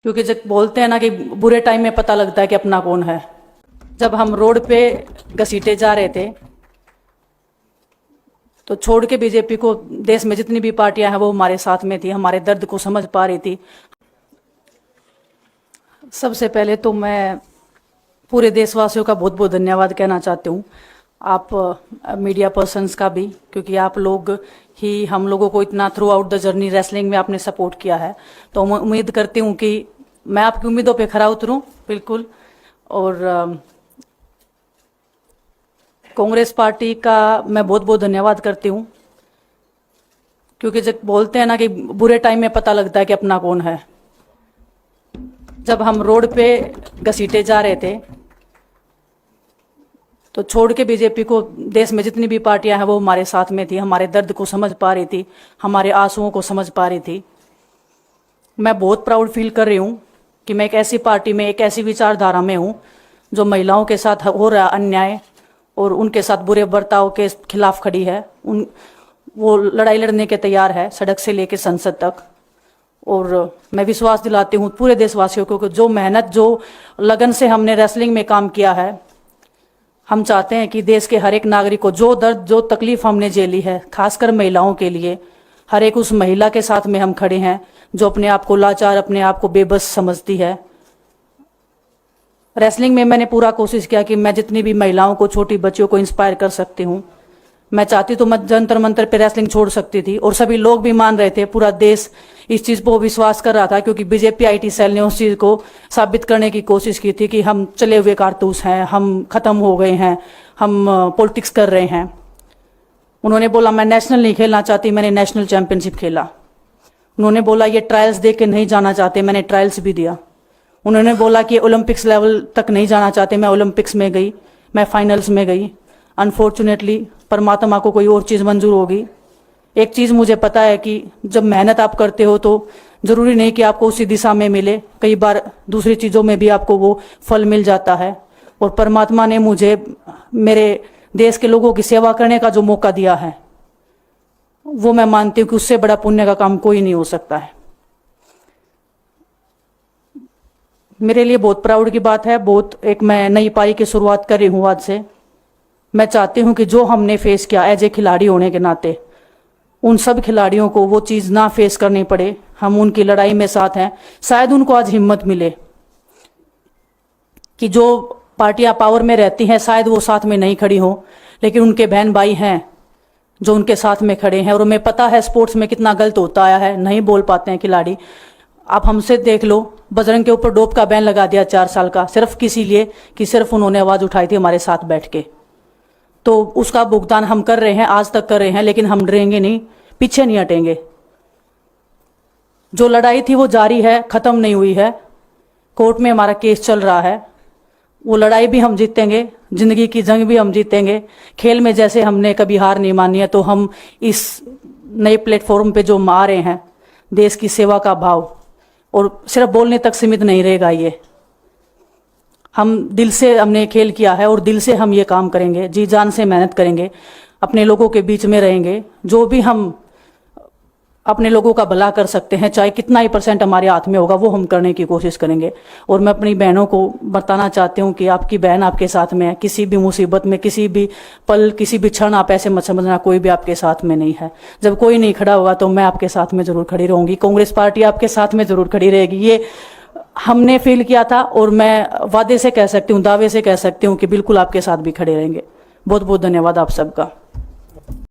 क्योंकि जब बोलते हैं ना कि बुरे टाइम में पता लगता है कि अपना कौन है। जब हम रोड पे घसीटे जा रहे थे तो छोड़ के बीजेपी को देश में जितनी भी पार्टियां हैं वो हमारे साथ में थी, हमारे दर्द को समझ पा रही थी। सबसे पहले तो मैं पूरे देशवासियों का बहुत बहुत धन्यवाद कहना चाहती हूँ, आप मीडिया पर्सन्स का भी, क्योंकि आप लोग ही हम लोगों को इतना through out the journey wrestling में आपने सपोर्ट किया है। तो मैं उम्मीद करती हूँ कि मैं आपकी उम्मीदों पे खरा उतरूँ बिल्कुल। और कांग्रेस पार्टी का मैं बहुत बहुत धन्यवाद करती हूँ, क्योंकि जब बोलते हैं ना कि बुरे टाइम में पता लगता है कि अपना कौन है। जब हम रोड पे घसीटे जा रहे थे तो छोड़ के बीजेपी को देश में जितनी भी पार्टियां हैं वो हमारे साथ में थी, हमारे दर्द को समझ पा रही थी, हमारे आंसुओं को समझ पा रही थी। मैं बहुत प्राउड फील कर रही हूँ कि मैं एक ऐसी पार्टी में, एक ऐसी विचारधारा में हूँ जो महिलाओं के साथ हो रहा अन्याय और उनके साथ बुरे बर्ताव के खिलाफ खड़ी है। वो लड़ाई लड़ने के तैयार है, सड़क से लेकर संसद तक। और मैं विश्वास दिलाती हूँ पूरे देशवासियों को कि जो मेहनत, जो लगन से हमने रेसलिंग में काम किया है, हम चाहते हैं कि देश के हर एक नागरिक को जो दर्द, जो तकलीफ हमने झेली है, खासकर महिलाओं के लिए, हर एक उस महिला के साथ में हम खड़े हैं जो अपने आप को लाचार, अपने आप को बेबस समझती है। रेसलिंग में मैंने पूरा कोशिश किया कि मैं जितनी भी महिलाओं को, छोटी बच्चियों को इंस्पायर कर सकती हूँ। मैं चाहती तो मैं जंतर मंतर पे रेसलिंग छोड़ सकती थी, और सभी लोग भी मान रहे थे, पूरा देश इस चीज़ को विश्वास कर रहा था, क्योंकि बीजेपी आईटी सेल ने उस चीज़ को साबित करने की कोशिश की थी कि हम चले हुए कारतूस हैं, हम ख़त्म हो गए हैं, हम पॉलिटिक्स कर रहे हैं। उन्होंने बोला मैं नेशनल नहीं खेलना चाहती, मैंने नेशनल चैंपियनशिप खेला। उन्होंने बोला ये ट्रायल्स दे के नहीं जाना चाहते, मैंने ट्रायल्स भी दिया। उन्होंने बोला कि ओलंपिक्स लेवल तक नहीं जाना चाहते, मैं ओलंपिक्स में गई, मैं फाइनल्स में गई। अनफॉर्चुनेटली परमात्मा को कोई और चीज़ मंजूर होगी। एक चीज़ मुझे पता है कि जब मेहनत आप करते हो तो ज़रूरी नहीं कि आपको उसी दिशा में मिले, कई बार दूसरी चीज़ों में भी आपको वो फल मिल जाता है। और परमात्मा ने मुझे मेरे देश के लोगों की सेवा करने का जो मौका दिया है, वो मैं मानती हूँ कि उससे बड़ा पुण्य का काम कोई नहीं हो सकता है। मेरे लिए बहुत प्राउड की बात है, बहुत एक मैं नई पारी की शुरुआत कर रही हूँ आज से। मैं चाहती हूँ कि जो हमने फेस किया एज ए खिलाड़ी होने के नाते, उन सब खिलाड़ियों को वो चीज़ ना फेस करनी पड़े। हम उनकी लड़ाई में साथ हैं। शायद उनको आज हिम्मत मिले कि जो पार्टियां पावर में रहती हैं शायद वो साथ में नहीं खड़ी हों, लेकिन उनके बहन भाई हैं जो उनके साथ में खड़े हैं। और हमें पता है स्पोर्ट्स में कितना गलत होता आया है, नहीं बोल पाते हैं खिलाड़ी। आप हमसे देख लो, बजरंग के ऊपर डोप का बैन लगा दिया 4 साल का, सिर्फ किसी लिए कि सिर्फ उन्होंने आवाज़ उठाई थी हमारे साथ बैठ के। तो उसका भुगतान हम कर रहे हैं, आज तक कर रहे हैं, लेकिन हम डरेंगे नहीं, पीछे नहीं हटेंगे। जो लड़ाई थी वो जारी है, ख़त्म नहीं हुई है। कोर्ट में हमारा केस चल रहा है, वो लड़ाई भी हम जीतेंगे, ज़िंदगी की जंग भी हम जीतेंगे। खेल में जैसे हमने कभी हार नहीं मानी है, तो हम इस नए प्लेटफॉर्म पे जो आ रहे हैं, देश की सेवा का भाव, और सिर्फ बोलने तक सीमित नहीं रहेगा ये। हम दिल से हमने खेल किया है और दिल से हम ये काम करेंगे, जी जान से मेहनत करेंगे, अपने लोगों के बीच में रहेंगे। जो भी हम अपने लोगों का भला कर सकते हैं, चाहे कितना ही % हमारे हाथ में होगा, वो हम करने की कोशिश करेंगे। और मैं अपनी बहनों को बताना चाहती हूँ कि आपकी बहन आपके साथ में है। किसी भी मुसीबत में, किसी भी पल, किसी भी क्षण आप ऐसे मत समझना कोई भी आपके साथ में नहीं है। जब कोई नहीं खड़ा होगा तो मैं आपके साथ में ज़रूर खड़ी रहूँगी, कांग्रेस पार्टी आपके साथ में ज़रूर खड़ी रहेगी। ये हमने फील किया था, और मैं वादे से कह सकती हूँ, दावे से कह सकती हूँ कि बिल्कुल आपके साथ भी खड़े रहेंगे। बहुत बहुत धन्यवाद आप सबका।